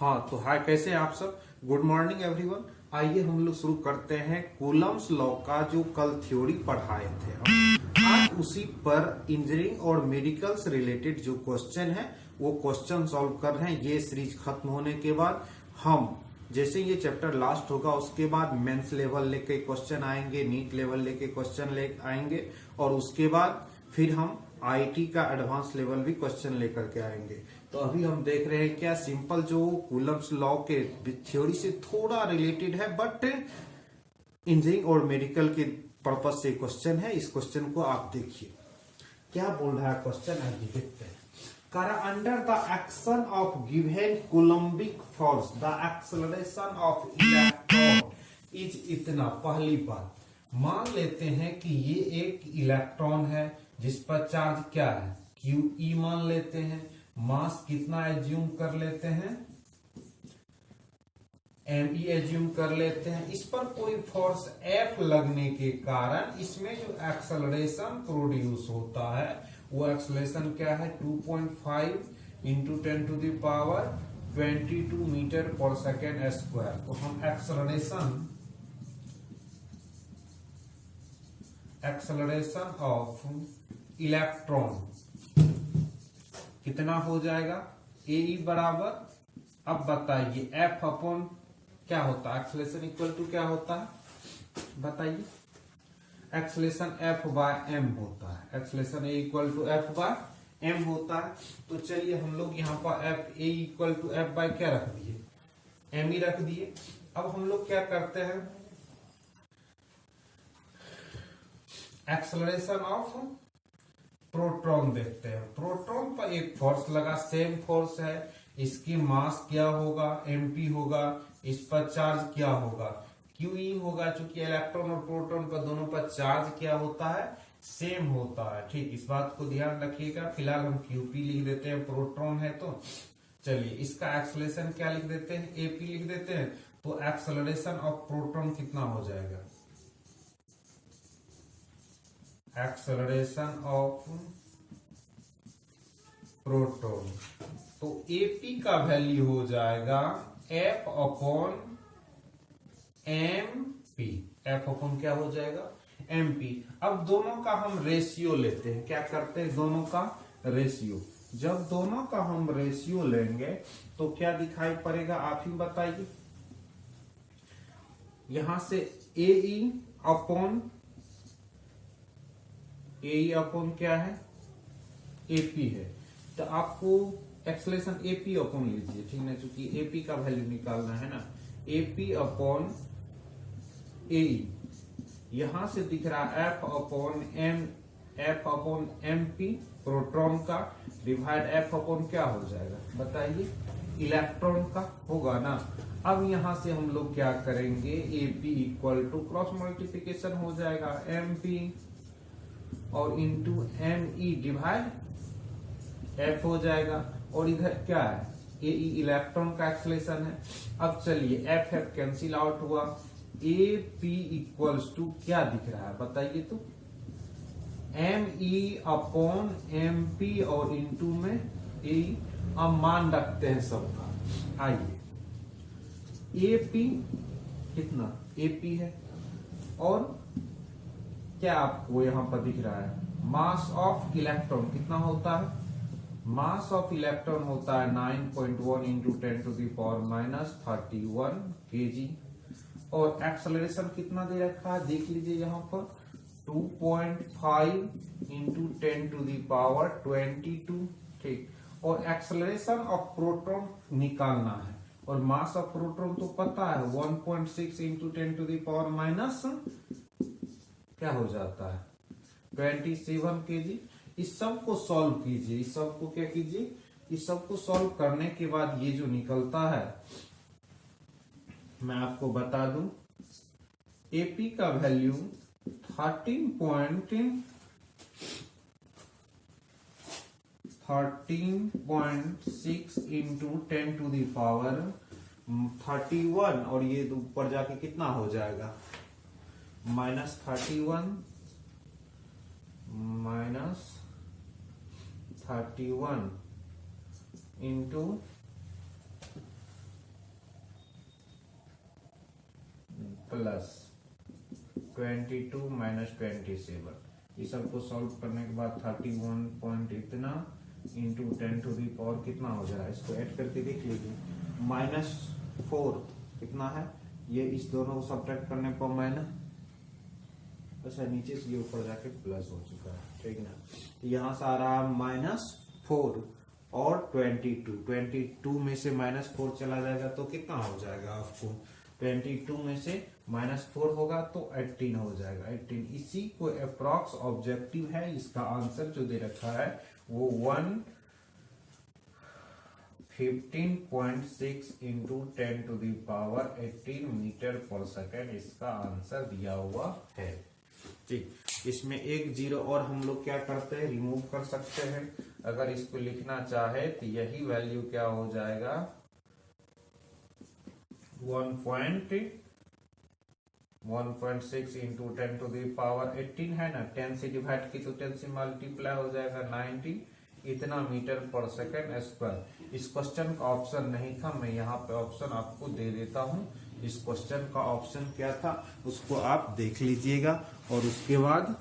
हाँ तो हाय, कैसे हैं आप सब। Good morning everyone. आइए हम लोग शुरू करते हैं कूलम्स लॉ का जो कल थ्योरी पढ़ाए थे हम। आज उसी पर इंजीनियरिंग और मेडिकल से रिलेटेड जो क्वेश्चन है वो क्वेश्चन सॉल्व कर रहे हैं। ये सीरीज खत्म होने के बाद हम जैसे ये चैप्टर लास्ट होगा उसके बाद मेंस लेवल लेके क्वेश्चन आएंगे, नीट लेवल लेके क्वेश्चन ले आएंगे और उसके बाद फिर हम आईटी का एडवांस लेवल भी क्वेश्चन लेकर के आएंगे। तो अभी हम देख रहे हैं क्या सिंपल जो कूलम्स लॉ के थ्योरी से थोड़ा रिलेटेड है, बट इंजीनियरिंग और मेडिकल के पर्पज से क्वेश्चन है। इस क्वेश्चन को आप देखिए क्या बोल रहा है क्वेश्चन, आइए देखते हैं। Under the action of given Coulombic force the acceleration of electron is इतना। पहली बात मान लेते हैं कि ये एक इलेक्ट्रॉन है जिस पर चार्ज क्या है, QE मान लेते हैं। मास कितना एज्यूम कर लेते हैं, ME एज्यूम कर लेते हैं। इस पर कोई फोर्स F लगने के कारण इसमें जो एक्सेलरेशन प्रोड्यूस होता है वो एक्सेलरेशन क्या है, 2.5 into 10 to the power 22 metre per second square. तो हम एक्सेलरेशन ऑफ इलेक्ट्रॉन कितना हो जाएगा, AE बराबर, अब बताइए F अपॉन क्या होता है, एक्सेलरेशन इक्वल टू क्या होता है बताइए। एक्सेलरेशन F बाय M होता है, acceleration A equal to F by M होता है। तो चलिए हम लोग यहाँ पर A equal to F by क्या रख दिए, M ही रख दिए। अब हम लोग क्या करते हैं, एक्सेलरेशन ऑफ प्रोटॉन देखते हैं। प्रोटॉन पर एक फोर्स लगा, सेम फोर्स है, इसकी मास क्या होगा, MP होगा, इस पर चार्ज क्या होगा, QE होगा। चूंकि इलेक्ट्रॉन और प्रोटॉन पर दोनों पर चार्ज क्या होता है, सेम होता है। ठीक, इस बात को ध्यान रखिएगा। फिलहाल हम QP लिख देते हैं, प्रोटॉन है तो। चलिए इसका एक्सेलरेशन क्या लिख देते हैं, AP लिख देते हैं। तो एक्सेलरेशन ऑफ प्रोटॉन कितना हो जाएगा, एक्सेलरेशन ऑफ प्रोटॉन, तो AP का वैल्यू हो जाएगा F upon MP। F upon क्या हो जाएगा, MP। अब दोनों का हम रेशियो लेते हैं, क्या करते हैं, दोनों का रेशियो। जब दोनों का हम रेशियो लेंगे तो क्या दिखाई पड़ेगा, आप ही बताइए। यहां से AE अपॉन क्या है, AP है। तो आपको एक्सेलरेशन AP अपॉन लीजिए, ठीक है, क्योंकि AP का वैल्यू निकालना है ना। AP अपॉन AE यहां से दिख रहा है F अपॉन MP प्रोटॉन का, डिवाइड F अपॉन क्या हो जाएगा बताइए, इलेक्ट्रॉन का होगा ना। अब यहां से हम लोग क्या करेंगे, AP equal to cross multiplication हो जाएगा MP और इंटू ME डिवाइड F हो जाएगा। और इधर क्या है, AE इलेक्ट्रॉन का एक्सेलरेशन है। अब चलिए F कैंसिल आउट हुआ, AP इक्वल्स टू क्या दिख रहा है बताइए तो, ME अपॉन MP और इंटू में AE। अब मान रखते हैं सबका, आइए AP कितना, AP है और क्या आपको यहां पर दिख रहा है, मास ऑफ इलेक्ट्रॉन कितना होता है, मास ऑफ इलेक्ट्रॉन होता है 9.1 into 10 to the power minus 31 kg। और एक्सेलरेशन कितना दे रखा है, देख लीजिए यहाँ पर 2.5 इंटू 10 टू द पावर 22। ठीक, और एक्सेलरेशन ऑफ प्रोटॉन निकालना है और मास ऑफ प्रोटॉन तो पता है 1.6 into 10 to the power minus क्या हो जाता है 27 kg। इस सब को सॉल्व कीजिए, इस सब को क्या कीजिए, इस सब को सॉल्व करने के बाद ये जो निकलता है मैं आपको बता दूं, AP का value 13.6 into 10 to the power 31 और ये ऊपर जाके कितना हो जाएगा, -31 इंटू प्लस 22 माइनस 27, इस सबको सॉल्व करने के बाद 31 पॉइंट इतना इंटू 10 टू दी पावर कितना हो जा रहा है, इसको ऐड करके देख लीजिए। -4 कितना है, ये इस दोनों को सब्ट्रैक्ट करने पर माइनस, अच्छा नीचे से ये ऊपर जाके प्लस हो चुका है, ठीक है ना। यहाँ से आ रहा -4 और 22 में से -4 चला जाएगा तो कितना हो जाएगा आपको, 22 में से -4 होगा तो 18 हो जाएगा, 18। इसी को अप्रॉक्स ऑब्जेक्टिव है, इसका आंसर जो दे रखा है वो 115.6 into 10 to the power 18 metre per second इसका आंसर दिया हुआ है। ठीक, इसमें एक जीरो और हम लोग क्या करते हैं, रिमूव कर सकते हैं। अगर इसको लिखना चाहे तो यही वैल्यू क्या हो जाएगा, 1.6 इंटू 10 टू दी पावर 18 है ना, 10 से डिवाइड की तो 10 से मल्टीप्लाई हो जाएगा 90, इतना मीटर पर सेकेंड स्क्वायर। इस क्वेश्चन का ऑप्शन नहीं था, मैं यहाँ पे ऑप्शन आपको दे देता हूँ। इस क्वेश्चन का ऑप्शन क्या था उसको आप देख लीजिएगा और उसके बाद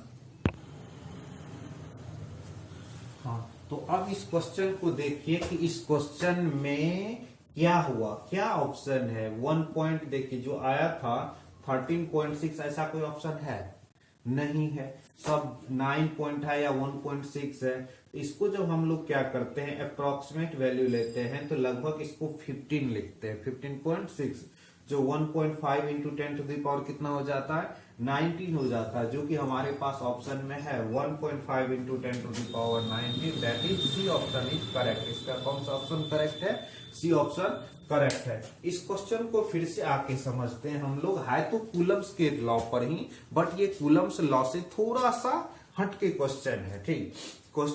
हाँ, तो अब इस क्वेश्चन को देखिए कि इस क्वेश्चन में क्या हुआ, क्या ऑप्शन है। 1 पॉइंट देखिए जो आया था 13.6, ऐसा कोई ऑप्शन है नहीं है, सब 9 पॉइंट है या 1.6 है। इसको जब हम लोग क्या करते हैं, अप्रोक्सीमेट वैल्यू लेते हैं तो लगभग इसको 15 लिखते हैं, 15.6 जो 1.5 इंटू 10 टू दी पावर कितना हो जाता है, 19 हो जाता है, जो कि हमारे पास ऑप्शन में है 1.5 into 10 to the power 19, that is C option is correct. इसका कौन सा ऑप्शन करेक्ट है, सी ऑप्शन करेक्ट है। इस क्वेश्चन को फिर से आके समझते हैं हम लोग, है तो कूलम्स के लॉ पर ही, बट ये कूलम्स लॉ से थोड़ा सा हटके क्वेश्चन है। ठीक,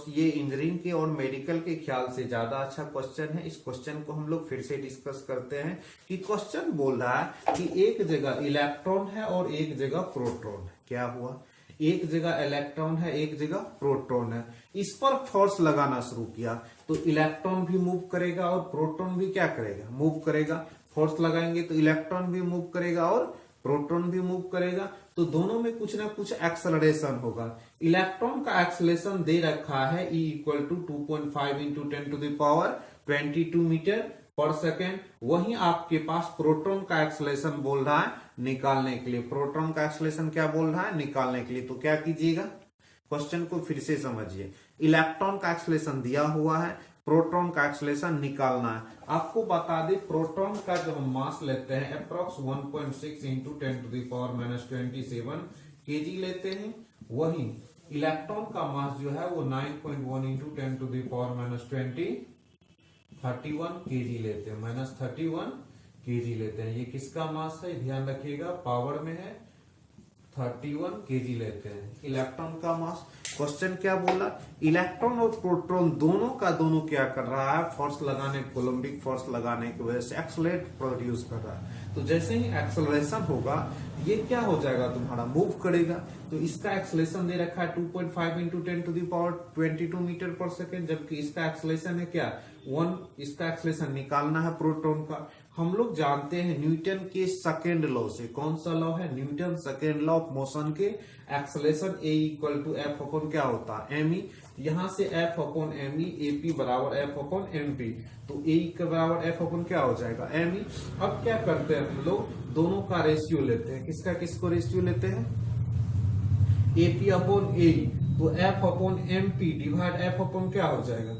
ये इंजीनियरिंग के और मेडिकल के ख्याल से ज्यादा अच्छा क्वेश्चन है। इस क्वेश्चन को हम लोग फिर से डिस्कस करते हैं कि क्वेश्चन बोल रहा है कि एक जगह इलेक्ट्रॉन है और एक जगह प्रोटॉन है। क्या हुआ, एक जगह इलेक्ट्रॉन है एक जगह प्रोटॉन है, इस पर फोर्स लगाना शुरू किया तो इलेक्ट्रॉन भी मूव करेगा और प्रोटॉन भी क्या करेगा, मूव करेगा। फोर्स लगाएंगे तो इलेक्ट्रॉन भी मूव करेगा और प्रोटॉन भी मूव करेगा, तो दोनों में कुछ ना कुछ एक्सेलरेशन होगा। इलेक्ट्रॉन का एक्सेलरेशन दे रखा है E equal to 2.5 into 10 to the power 22 metre per second. वहीं आपके पास प्रोटॉन का एक्सेलरेशन बोल रहा है निकालने के लिए, प्रोटॉन का एक्सेलरेशन क्या बोल रहा है, निकालने के लिए। तो क्या कीजिएगा, क्वेश्चन को फिर से समझिए। इलेक्ट्रॉन का एक्सेलरेशन दिया हुआ है, प्रोटॉन का एक्सेलरेशन निकालना है। आपको बता दें प्रोटॉन का जो हम मास लेते हैं approx 1.6 into 10 to the power -27 KG लेते हैं, वहीं इलेक्ट्रॉन का मास जो है वो 9.1 into 10 to the power -31 KG लेते हैं, -31 केजी लेते हैं। ये किसका मास है, ध्यान रखिएगा, पावर में है, 31 केजी लेते हैं इलेक्ट्रॉन का मास। क्वेश्चन क्या बोला, इलेक्ट्रॉन और प्रोटॉन दोनों का दोनों क्या कर रहा है, फोर्स लगाने, कोलम्बिक फोर्स लगाने की वजह से एक्सेलरेट प्रोड्यूस कर रहा है। तो जैसे ही एक्सेलरेशन होगा ये क्या हो जाएगा, तुम्हारा मूव करेगा। तो इसका एक्सेलरेशन दे रखा है 2.5 into 10 to the power 22 metre per second, जबकि इसका एक्सेलरेशन है क्या 1। इसका एक्सेलरेशन निकालना है प्रोटॉन का। हम लोग जानते हैं न्यूटन के सेकेंड लॉ से, कौन सा लॉ है, Newton second law of motion के, acceleration a equal to F upon क्या होता है एम ई। यहां से F upon m e, a p बराबर एफ अपॉन एम पी, तो ए के बराबर एफ अपॉन क्या हो जाएगा एम ई। अब क्या करते हैं हम लोग, दोनों का रेशियो लेते हैं, किसका किसको रेशियो लेते हैं, ए पी अपॉन ए, तो F upon M P divide F upon क्या हो जाएगा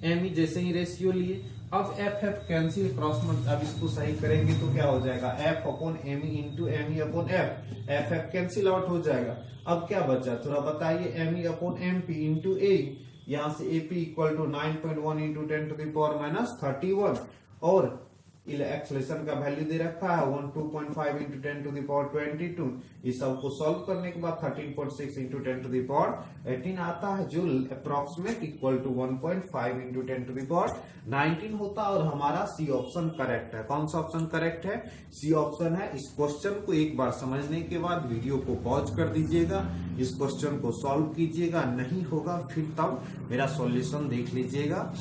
एम ई। जैसे ही रेशियो लिए, अब एफ एफ कैंसिल, क्रॉस मत, अब इसको सही करेंगे तो क्या हो जाएगा F upon m e into m e upon F, F F cancel out हो जाएगा। अब क्या बचा, थोड़ा बताइए, m e upon M p into a, यहां से a p equal to 9.1 into 10 to the power -31, और एक्सेलरेशन का वैल्यू दे रखा है 2.5 इंटू 10 टू द पावर 22। इस सबको सॉल्व करने के बाद 13.6 इंटू 10 टू द पावर 18 आता है, जो approximate equal to 1.5 into 10 to the power 19 होता है। और हमारा सी ऑप्शन करेक्ट है। कौन सा ऑप्शन करेक्ट है, सी ऑप्शन है। इस क्वेश्चन को एक बार समझने के बाद वीडियो को पॉज कर दीजिएगा, इस क्वेश्चन को सॉल्व कीजिएगा, नहीं होगा फिर तब मेरा सॉल्यूशन देख लीजिएगा।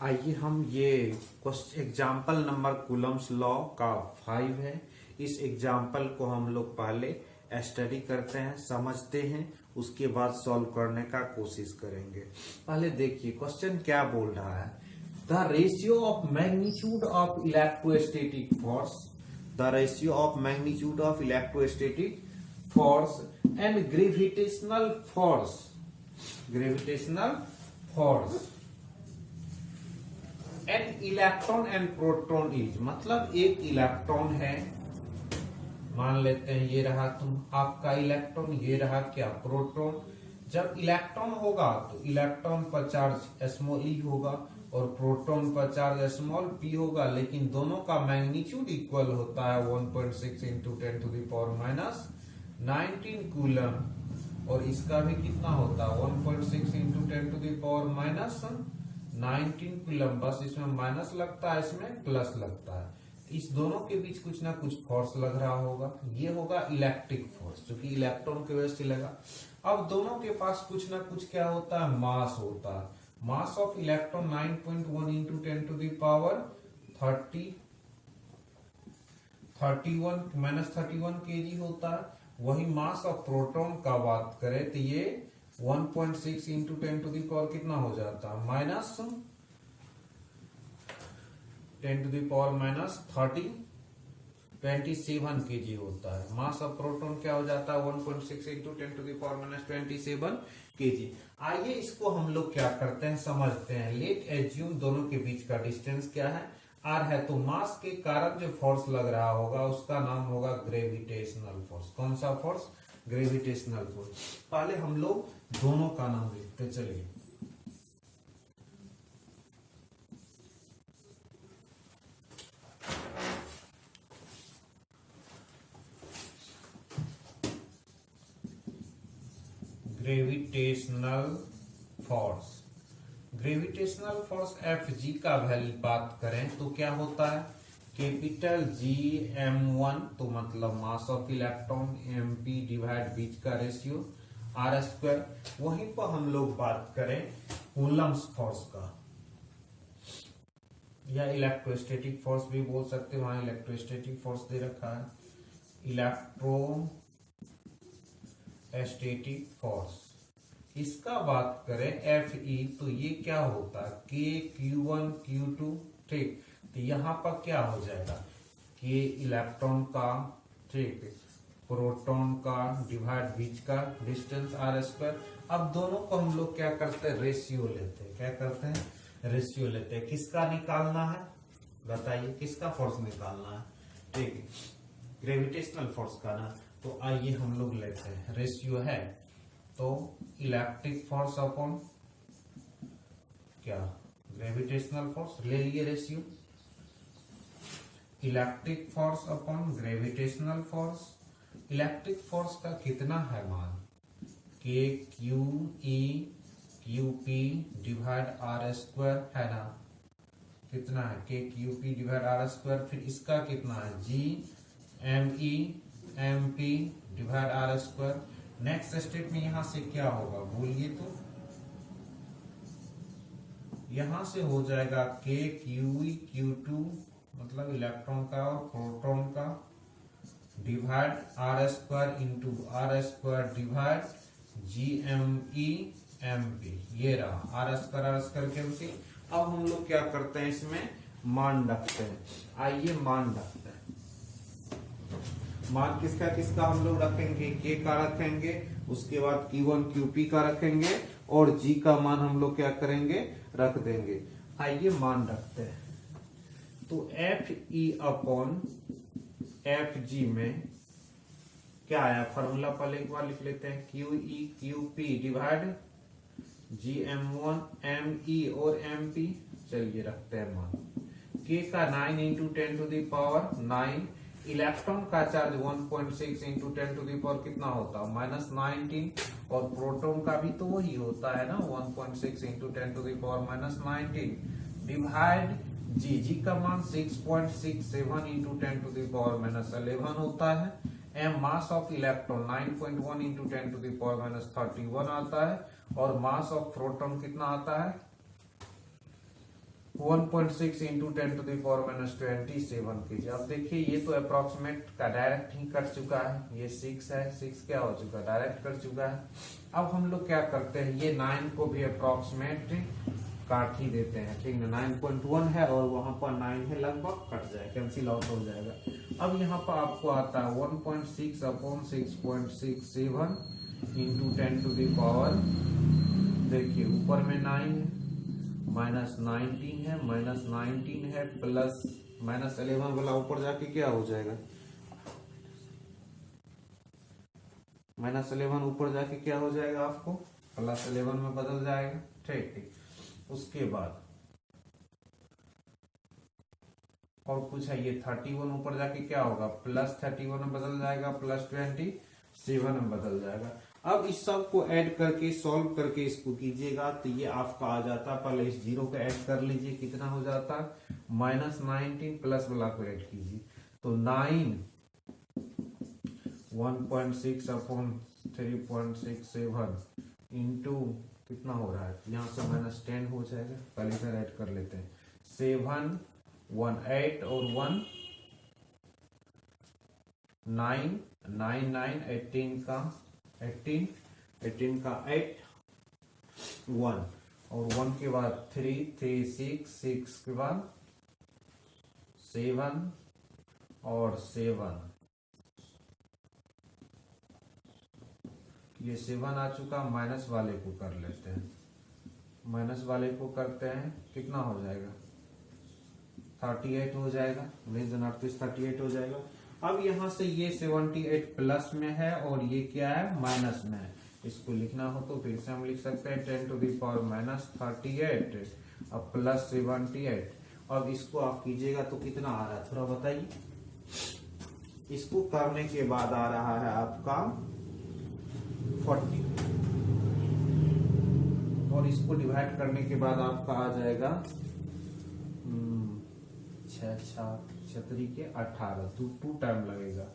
आइए हम ये एग्जाम्पल नंबर कूलम्स लॉ का 5 है। इस एग्जाम्पल को हम लोग पहले स्टडी करते हैं, समझते हैं, उसके बाद सॉल्व करने का कोशिश करेंगे। पहले देखिए क्वेश्चन क्या बोल रहा है। The ratio of magnitude of electrostatic force, the ratio of magnitude of electrostatic force and gravitational force, gravitational force an electron and proton is, मतलब एक इलेक्ट्रॉन है, मान लेते हैं ये रहा तुम आपका इलेक्ट्रॉन, ये रहा क्या प्रोटॉन। जब इलेक्ट्रॉन होगा तो इलेक्ट्रॉन पर चार्ज स्मॉल ई होगा और प्रोटॉन पर चार्ज स्मॉल पी होगा, लेकिन दोनों का मैग्नीट्यूड इक्वल होता है 1.6 into 10 to the power minus 19 coulomb, और इसका भी कितना होता है 1.6 into 10 to the power minus 19 coulomb. बस इसमें माइनस लगता है, इसमें प्लस लगता है। इस दोनों के बीच कुछ ना कुछ फोर्स लग रहा होगा, ये होगा इलेक्ट्रिक फोर्स, जो कि इलेक्ट्रॉन की वजह से लगा। अब दोनों के पास कुछ ना कुछ क्या होता है, मास होता है। Mass of electron 9.1 into 10 to the power 31 KG होता है। वही मास ऑफ प्रोटॉन का बात करें तो ये 1.6 इंटू 10 टू द पावर कितना हो जाता है minus 10 to the power minus 27 KG होता है। मास ऑफ प्रोटॉन क्या हो जाता है 1.6 into 10 to the power minus 27 KG. आइए इसको हम लोग क्या करते हैं, समझते हैं। लेट एज्यूम दोनों के बीच का डिस्टेंस क्या है, आर है, तो मास के कारण जो फोर्स लग रहा होगा उसका नाम होगा ग्रेविटेशनल फोर्स। कौन सा फोर्स, ग्रेविटेशनल फोर्स। पहले हम लोग दोनों का नाम लिखते चलिए। Gravitational force, gravitational force F G का वैल्यू बात करें तो क्या होता है, कैपिटल जी m1, तो मतलब mass of electron, mp divide बीच का रेशियो आर स्क्वायर। वहीं पर हम लोग बात करें कूलम्स फोर्स का, या इलेक्ट्रोस्टैटिक फोर्स भी बोल सकते हैं, वहां इलेक्ट्रोस्टैटिक फोर्स दे रखा है, इलेक्ट्रोस्टैटिक फोर्स। इसका बात करें एफ ई, तो ये क्या होता है के Q1 Q2, ठीक। तो यहाँ पर क्या हो जाएगा, के इलेक्ट्रॉन का, ठीक, प्रोटॉन का डिवाइड बीच का डिस्टेंस आर स्क्वायर। अब दोनों को हम लोग क्या करते हैं, रेशियो लेते हैं। क्या करते हैं, रेशियो लेते हैं। किसका निकालना है बताइए, किसका फोर्स निकालना है, ठीक है, ग्रेविटेशनल फोर्स का ना। तो आइए हम लोग लेते हैं, रेशियो है तो इलेक्ट्रिक फोर्स अपॉन क्या, ग्रेविटेशनल फोर्स, ले लिए ratio, electric force upon gravitational force. Electric force का कितना है मान, K Q E Q P divide R square है ना, कितना है K Q P divide R square. फिर इसका कितना है G M E M P divide R square. Next step में यहां से क्या होगा बोलिए, तो यहां से हो जाएगा के क्यू ई क्यू टू, मतलब इलेक्ट्रॉन का और प्रोटॉन का, divide R square into R square divide G M E M P. ये रहा आर स्क्वायर कैंसिल। अब हम लोग क्या करते हैं, इसमें मान रखते हैं। आइए मान रखते हैं, मान किसका किसका हम लोग रखेंगे, के का रखेंगे, उसके बाद Q1 QP का रखेंगे, और G का मान हम लोग क्या करेंगे, रख देंगे। आइए मान रखते हैं, तो F E upon F G में क्या आया, फॉर्मूला पहले एक बार लिख लेते हैं, q E Q P divide G M1 ME और MP। चलिए रखते हैं मान, के का 9 into 10 to the power 9, electron का charge 1.6 into 10 to the power कितना होता है माइनस 19, और प्रोटॉन का भी तो वही होता है ना 1.6 into 10 to the power minus 19 divide G का मान 6.67 into 10 to the power minus 11 होता है। M mass of electron 9.1 into 10 to the power minus 31 आता है, और मास ऑफ प्रोटॉन कितना आता है 1.6 इंटू 10⁻⁻27 kg। अब देखिए ये तो अप्रोक्सीमेट का डायरेक्ट ही कट चुका है, ये 6 है, 6 क्या हो चुका है, डायरेक्ट कट चुका है। अब हम लोग क्या करते हैं, ये 9 को भी अप्रोक्सीमेट काट ही देते हैं, ठीक है। 9.1 है और वहां पर 9 है, लगभग कट जाए, कैंसिल आउट हो जाएगा। अब यहाँ पर आपको आता है 1.6 अपॉन 6.67 इंटू 10⁻, देखिए ऊपर में 9 है, -19 है, -19 है, प्लस -11 वाला ऊपर जाके क्या हो जाएगा, -11 ऊपर जाके क्या हो जाएगा, आपको +11 में बदल जाएगा, ठीक ठीक। उसके बाद और कुछ है, ये 31 ऊपर जाके क्या होगा, +31 में बदल जाएगा, +27 में बदल जाएगा। अब इस सब को ऐड करके सॉल्व करके इसको कीजिएगा तो ये आपका आ जाता, पहले इस जीरो को ऐड कर लीजिए, कितना हो जाता, -19 प्लस वाला को ऐड कीजिए तो 9 1.6 अपॉन 3.67 इंटू कितना हो रहा है, यहाँ से -10 हो जाएगा, पहले इधर ऐड कर लेते हैं, 7 1 8 और 1 9 9 9 18 का 18 का 8 1 और 1 के बाद 3 3 6 6 के बाद 7 और 7, ये 7 आ चुका, माइनस वाले को कर लेते हैं, माइनस वाले को करते हैं, कितना हो जाएगा, 38 हो जाएगा, 38 हो जाएगा। अब यहां से ये 78 प्लस में है और ये क्या है, माइनस में है, इसको लिखना हो तो फिर से हम लिख सकते हैं 10⁻⁻38 अब प्लस 78। अब इसको आप कीजिएगा तो कितना आ रहा है, थोड़ा बताइए। इसको करने के बाद आ रहा है आपका 40 और इसको डिवाइड करने के बाद आपका आ जाएगा 18 टू टाइम लगेगा,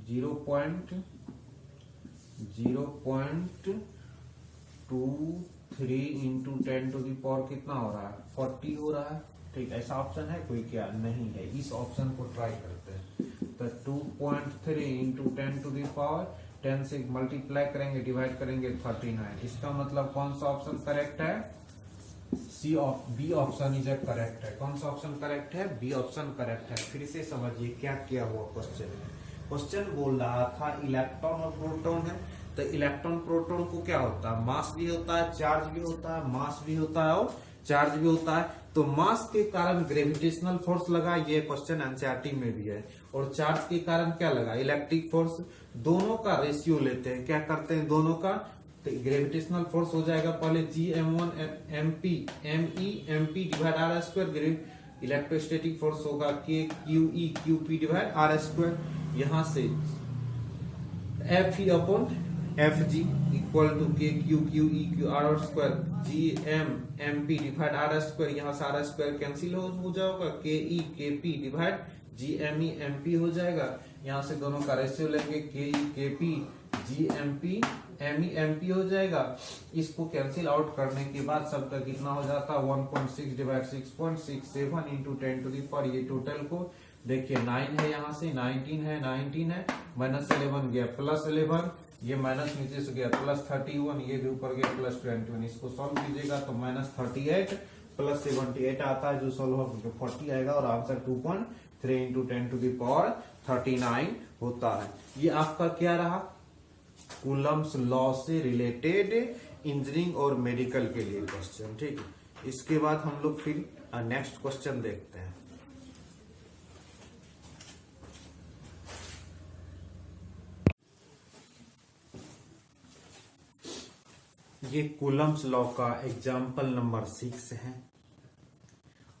0.023 इंटू 10⁻, कितना हो रहा है, 40 हो रहा है, ठीक। ऐसा ऑप्शन है कोई, क्या नहीं है, इस ऑप्शन को ट्राई करते हैं। तो 2.3 इंटू 10⁻, 10 से मल्टीप्लाई करेंगे, डिवाइड करेंगे 39, इसका मतलब कौन सा ऑप्शन करेक्ट है, बी ऑप्शन इज करेक्ट है। कौन सा ऑप्शन करेक्ट है, बी ऑप्शन करेक्ट है। फिर से समझिए क्या किया हुआ क्वेश्चन में, क्वेश्चन बोल रहा था इलेक्ट्रॉन और प्रोटॉन है, तो इलेक्ट्रॉन प्रोटॉन को क्या होता है, मास भी होता है, चार्ज भी होता है, मास भी होता है और चार्ज भी होता है। तो मास के कारण ग्रेविटेशनल फोर्स लगा, ये क्वेश्चन एनसीईआरटी में भी है, और चार्ज के कारण क्या लगा, इलेक्ट्रिक फोर्स। दोनों का रेशियो लेते हैं, क्या करते हैं, दोनों का, तो ग्रेविटेशनल फोर्स हो जाएगा पहले Gm1 MP ME MP divide R square, electrostatic force होगा KQE QP divide R square, यहां से FE upon FG equal to KQQE QR square Gm MP divide R square, यहां से R स्क्वायर कैंसिल हो जाएगा, KE KP divide GME MP हो जाएगा, यहां से दोनों का रेशियो लेंगे, KE KP GMP ME MP हो जाएगा। इसको कैंसिल आउट करने के बाद सबका कितना हो जाता है, 1.6 डिवाइड 6.67 इंटू 10⁻, ये टोटल को देखिए 9 है, यहाँ से 19 है, 19 है, -11 गया, +11, ये माइनस नीचे से गया, +31, ये भी ऊपर गया, +21। इसको सॉल्व कीजिएगा तो -38 + 78 आता है, जो सॉल्व होगा 40 आएगा और आंसर 2.3 इंटू 10⁻39 होता है। ये आपका क्या रहा, कूलम्स लॉ से रिलेटेड इंजीनियरिंग और मेडिकल के लिए क्वेश्चन, ठीक है। इसके बाद हम लोग फिर नेक्स्ट क्वेश्चन देखते हैं। ये कूलम्स लॉ का एग्जाम्पल नंबर 6 है।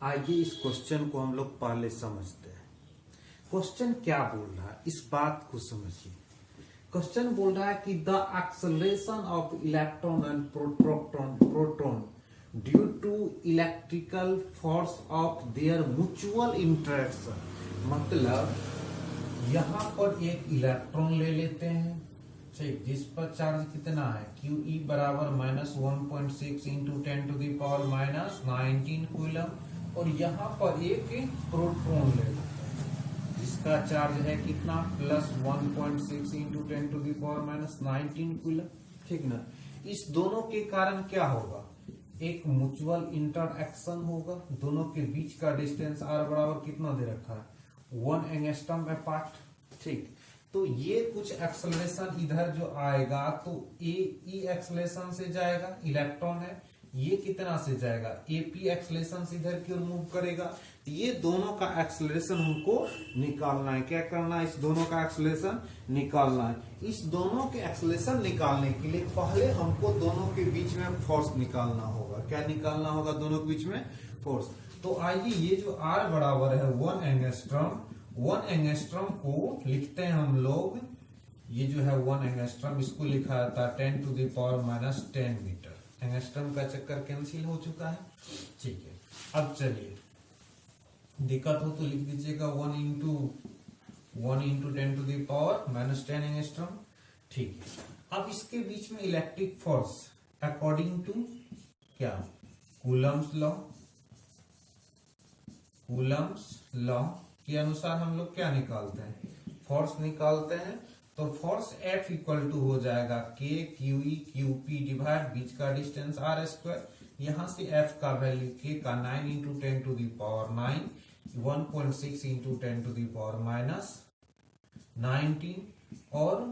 आइए इस क्वेश्चन को हम लोग पहले समझते हैं। क्वेश्चन क्या बोल रहा है, इस बात को समझिए। क्वेश्चन बोल रहा है कि the acceleration of electron and proton due to electrical force of their mutual interaction, मतलब यहां पर एक इलेक्ट्रॉन ले लेते हैं, ठीक, जिस पर चार्ज कितना है, QE बराबर -1.6 इंटू 10⁻⁻19 कूलम, और यहाँ पर एक प्रोटॉन ले लेते हैं जिसका चार्ज है कितना प्लस 1.6 इंटू 10⁻⁻19 कूलम। ठीक ना। इस दोनों के कारण क्या होगा, एक म्यूचुअल इंटरएक्शन होगा। दोनों के बीच का डिस्टेंस r बराबर कितना दे रखा है 1 एंगस्ट्रॉम अपार्ट। ठीक, तो ये कुछ एक्सेलरेशन इधर जो आएगा तो ई एक्सेलरेशन से जाएगा, इलेक्ट्रॉन है, ये कितना से जाएगा एपी एक्सेलरेशन से इधर की ओर मूव करेगा। ये दोनों का एक्सेलरेशन हमको निकालना है। क्या करना है, इस दोनों का एक्सेलरेशन निकालना है। इस दोनों के एक्सेलरेशन निकालने के लिए पहले हमको दोनों के बीच में फोर्स निकालना होगा। क्या निकालना होगा, दोनों के बीच में फोर्स। तो आइए ये जो आर बराबर है 1 एंगस्ट्रॉम, 1 एंगस्ट्रॉम को लिखते हैं हम लोग, ये जो है 1 एंगस्ट्रॉम, इसको लिखा जाता है 10⁻⁻10 मीटर। एंगस्ट्रॉम का चक्कर कैंसिल हो चुका है। ठीक है, अब चलिए दिक्कत हो तो लिख दीजिएगा 1 इंटू 10⁻⁻10 एंगस्ट्रॉम। ठीक है, अब इसके बीच में इलेक्ट्रिक फोर्स अकॉर्डिंग टू क्या कूलम्स लॉ, कूलम्स लॉ के अनुसार हम लोग क्या निकालते हैं, फोर्स निकालते हैं। तो फोर्स F इक्वल टू हो जाएगा K QE QP डिवाइड बीच का डिस्टेंस R स्क्वायर। यहां से F का वैल्यू K का 9 इंटू 10⁻9, 1.6 इंटू 10⁻19 और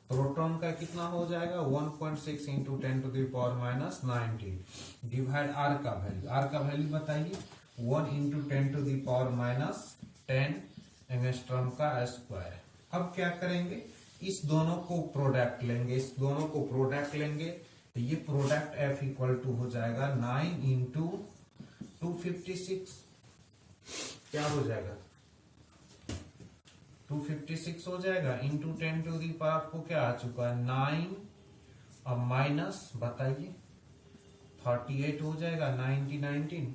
प्रोटॉन का कितना हो जाएगा 1.6 इंटू 10⁻19 डिवाइड R का वैल्यू, R का वैल्यू बताइए 1 इंटू 10⁻10 एंगस्ट्रॉम का स्क्वायर। अब क्या करेंगे, इस दोनों को प्रोडक्ट लेंगे, इस दोनों को प्रोडक्ट लेंगे तो ये प्रोडक्ट F इक्वल टू हो जाएगा 9 इंटू 256, क्या हो जाएगा 256 हो जाएगा इंटू 10 टू दी पावर को क्या आ चुका है 9, अब माइनस बताइए 38 हो जाएगा 19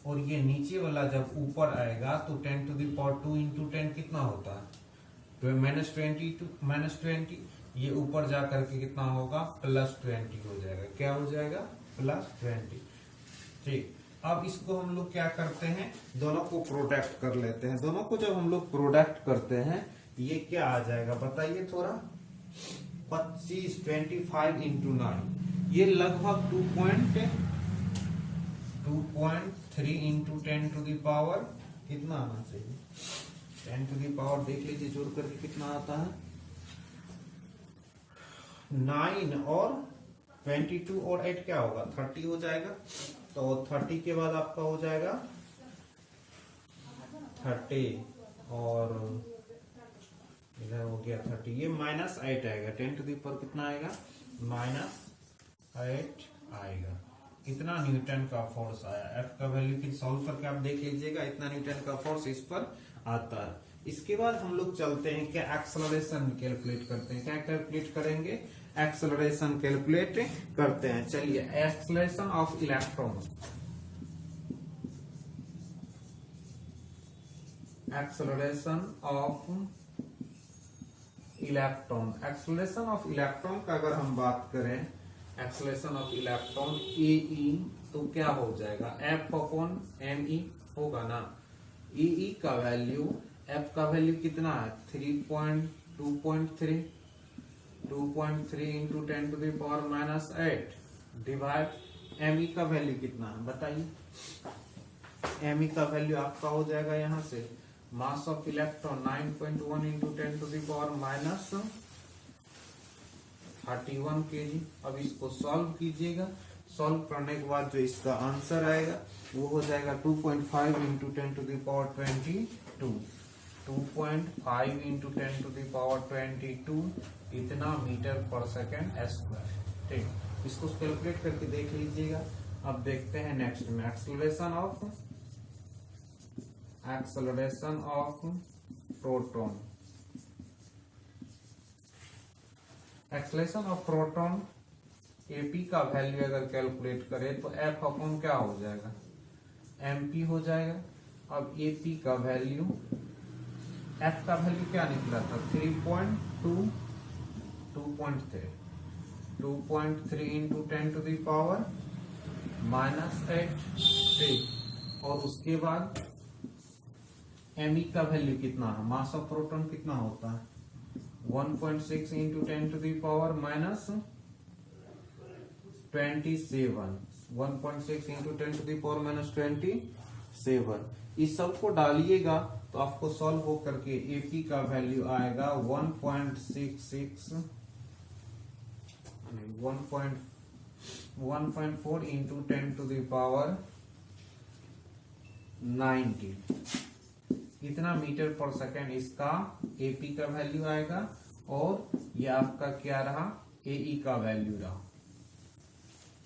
और ये नीचे वाला जब ऊपर आएगा तो 10 टू दी पावर 2 इंटू 10 कितना होता है -20, ये ऊपर जा करके कितना होगा +20 हो जाएगा। क्या हो जाएगा +20। ठीक, अब इसको हम लोग क्या करते हैं, दोनों को प्रोडक्ट कर लेते हैं। दोनों को जब हम लोग प्रोडक्ट करते हैं ये क्या आ जाएगा बताइए थोड़ा 25 इंटू 9, ये लगभग 2.3 इंटू 10 टू दी पावर कितना आना चाहिए 10 टू दी पावर देख लीजिए जोड़ करके कितना आता है 9 और 22 और 8 क्या होगा 30 हो जाएगा। तो 30 के बाद आपका हो जाएगा 30 और इधर हो गया 30, ये -8 आएगा 10 टू दी पावर कितना आएगा -8 आएगा। इतना न्यूटन का फोर्स आया। F का वैल्यू फिर सॉल्व करके आप देख लीजिएगा, इतना न्यूटन का फोर्स इस पर आता है। इसके बाद हम लोग चलते हैं क्या एक्सेलरेशन कैलकुलेट करते हैं। क्या कैलकुलेट करेंगे, एक्सेलरेशन कैलकुलेट करते हैं। चलिए acceleration of electron, acceleration of electron, acceleration of electron का अगर हम बात करें एक्सेलरेशन ऑफ इलेक्ट्रॉन AE तो क्या हो जाएगा F/me होगा ना। EE का वैल्यू, F का वैल्यू कितना है 2.3 into 10 to the power -8 divide ME का वैल्यू कितना है बताइए। ME का वैल्यू आपका हो जाएगा यहाँ से mass of electron 9.1 into 10 to the power -31 kg। अब इसको सॉल्व कीजिएगा, सॉल्व करने के बाद जो इसका आंसर आएगा वो हो जाएगा 2.5 into 10 to the power 22, 2.5 into 10 to the power 22 इतना मीटर पर सेकेंड स्क्वायर। ठीक, इसको कैलकुलेट करके देख लीजिएगा। अब देखते हैं नेक्स्ट में acceleration of proton. Acceleration of proton AP का वैल्यू अगर कैलकुलेट करें तो F/, क्या हो जाएगा MP हो जाएगा। अब AP का वैल्यू, F का वैल्यू क्या निकला था 2.3 इंटू 10 टू दी पावर -8। और उसके बाद Me का वैल्यू कितना है, मास ऑफ प्रोटॉन कितना होता है 1.6 into 10 to the power minus 27, 1.6 into 10 to the power minus 27। इस सब को डालिएगा तो आपको सॉल्व हो करके एपी का वैल्यू आएगा 1.4 इंटू 10 टू द पावर 90, कितना मीटर पर सेकेंड इसका एपी का वैल्यू आएगा। और ये आपका क्या रहा, एई का वैल्यू रहा।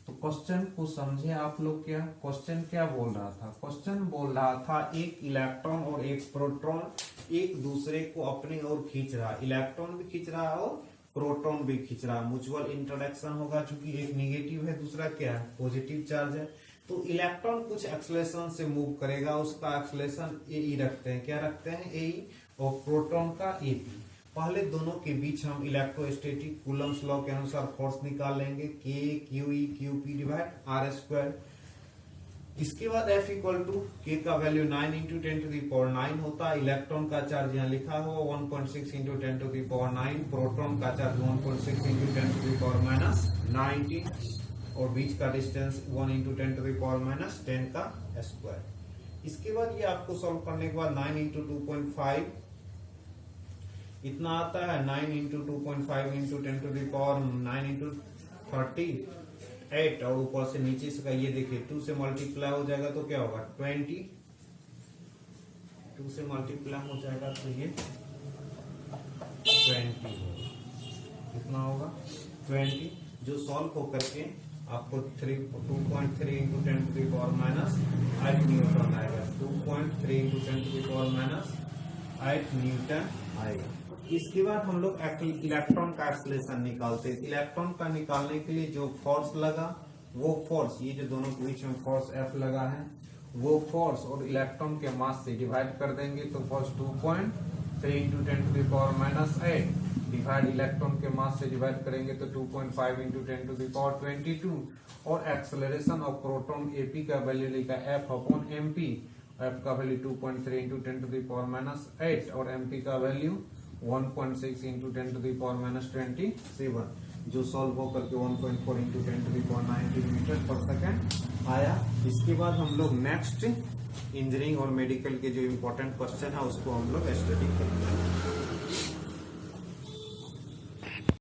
तो क्वेश्चन को समझे आप लोग क्या, क्वेश्चन क्या बोल रहा था, क्वेश्चन बोल रहा था एक इलेक्ट्रॉन और एक प्रोटॉन एक दूसरे को अपनी ओर खींच रहा, इलेक्ट्रॉन भी खींच रहा है और प्रोटॉन भी खींच रहा, म्यूचुअल इंटरेक्शन होगा, चूंकि एक निगेटिव है दूसरा क्या है पॉजिटिव चार्ज है। तो इलेक्ट्रॉन कुछ एक्सेलरेशन से मूव करेगा, उसका एक्सेलरेशन एई रखते हैं, क्या रखते हैं एई, और प्रोटॉन का एपी। पहले दोनों के बीच हम इलेक्ट्रोस्टैटिक कूलम्स लॉ के अनुसार फोर्स निकाल लेंगे, K Q E Q P divide R square. इसके बाद F इक्वल टू के का value 9 into 10 to the power 9 होता है, इलेक्ट्रॉन का चार्ज यहाँ लिखा हुआ 1.6 into 10 to the power 9, proton का charge 1.6 into 10 to the power minus 19, और बीच का distance 1 into 10 to the power minus 10 का स्क्वायर। इसके बाद ये आपको सॉल्व करने के बाद 9 इंटू 2.5 इतना आता है, 9 into 2.5 into 10 to the power 9 into 38, और ऊपर से नीचे से का ये देखिए 2 से मल्टीप्लाई हो जाएगा तो क्या होगा 20, 2 से मल्टीप्लाई हो जाएगा तो ये 20 होगा, कितना होगा 20, जो सॉल्व हो करके आपको 2.3 into 10 to the power minus 8 newton आएगा, 2.3 into 10 to the power minus 8 newton आएगा। इसके बाद हम लोग इलेक्ट्रॉन का एक्सेलरेशन निकालते हैं। इलेक्ट्रॉन का निकालने के लिए जो फोर्स लगा वो फोर्स, ये जो दोनों के बीच में फोर्स F लगा है वो फोर्स और इलेक्ट्रॉन के मास से डिवाइड कर देंगे, तो force 2.3 into 10 to the power minus 8 divide electron के मास से डिवाइड करेंगे तो 2.5 इंटू 10 टू द पावर 22, और एक्सेलरेशन ऑफ प्रोटॉन एपी का वैल्यू लिखा F अपॉन एमपी, F का value 2.3 into 10 to the power minus 8 और एमपी का value 1.6 into 10 to the power minus 27, जो सॉल्व होकर के 1.4 into 10 to the power 19 metre per second आया। इसके बाद हम लोग नेक्स्ट इंजीनियरिंग और मेडिकल के जो इम्पोर्टेंट क्वेश्चन है उसको हम लोग स्टडी करेंगे।